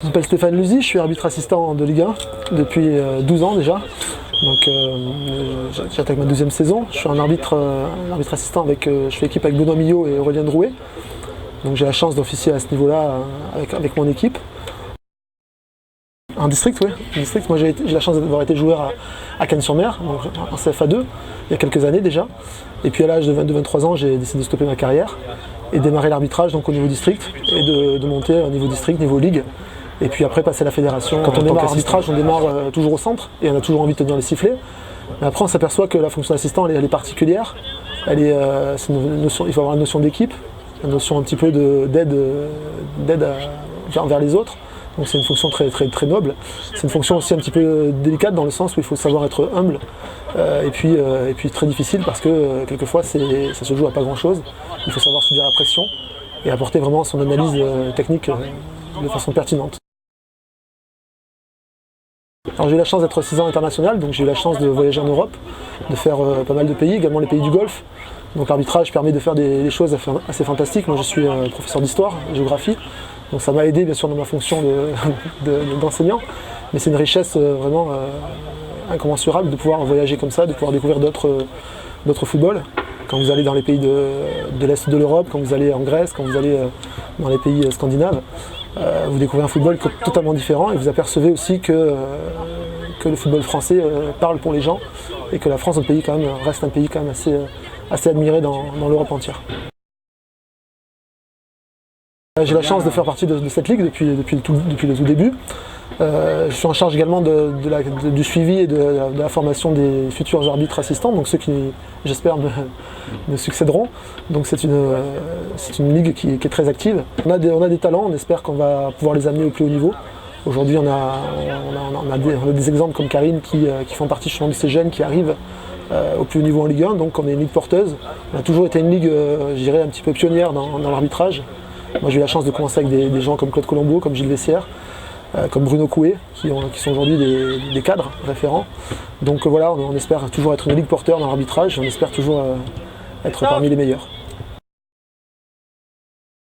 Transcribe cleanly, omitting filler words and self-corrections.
m'appelle Stéphane Luzy, je suis arbitre assistant de Ligue 1 depuis 12 ans déjà. Donc j'attaque ma 12e saison. Je suis un arbitre assistant je fais équipe avec Benoît Millot et Aurélien Drouet. Donc j'ai la chance d'officier à ce niveau-là avec mon équipe. En district, oui. En district, moi j'ai la chance d'avoir été joueur à Cannes-sur-Mer, en CFA2, il y a quelques années déjà. Et puis à l'âge de 22-23 ans, j'ai décidé de stopper ma carrière et démarrer l'arbitrage donc au niveau district et de monter au niveau district, niveau ligue. Et puis après passer à la fédération. Quand on démarre l'arbitrage, on démarre toujours au centre et on a toujours envie de tenir les sifflets. Mais après on s'aperçoit que la fonction d'assistant elle est particulière. Il faut avoir une notion d'équipe, une notion un petit peu d'aide vers les autres. Donc c'est une fonction très noble. C'est une fonction aussi un petit peu délicate dans le sens où il faut savoir être humble et puis très difficile parce que quelquefois ça se joue à pas grand chose. Il faut savoir subir la pression et apporter vraiment son analyse technique de façon pertinente. Alors j'ai eu la chance d'être 6 ans international, donc j'ai eu la chance de voyager en Europe, de faire pas mal de pays, également les pays du Golfe. Donc l'arbitrage permet de faire des choses assez fantastiques. Moi je suis professeur d'histoire, géographie, donc ça m'a aidé bien sûr dans ma fonction d'enseignant, mais c'est une richesse vraiment incommensurable de pouvoir voyager comme ça, de pouvoir découvrir d'autres footballs. Quand vous allez dans les pays de l'Est de l'Europe, quand vous allez en Grèce, quand vous allez dans les pays scandinaves, vous découvrez un football totalement différent et vous apercevez aussi que le football français parle pour les gens et que la France, notre pays, quand même, reste un pays quand même assez admiré dans l'Europe entière. J'ai la chance de faire partie de cette ligue depuis le tout début. Je suis en charge également du suivi et de la formation des futurs arbitres assistants, donc ceux qui, j'espère, me succéderont. Donc c'est une ligue qui est très active. On a des talents, on espère qu'on va pouvoir les amener au plus haut niveau. Aujourd'hui, on a des exemples comme Karine qui font partie justement de ces jeunes qui arrivent au plus haut niveau en Ligue 1, donc on est une ligue porteuse. On a toujours été une ligue, je dirais, un petit peu pionnière dans l'arbitrage. Moi j'ai eu la chance de commencer avec des gens comme Claude Colombo, comme Gilles Vessière, comme Bruno Coué, qui sont aujourd'hui des cadres référents. Donc voilà, on espère toujours être une ligue porteur dans l'arbitrage, on espère toujours être parmi les meilleurs.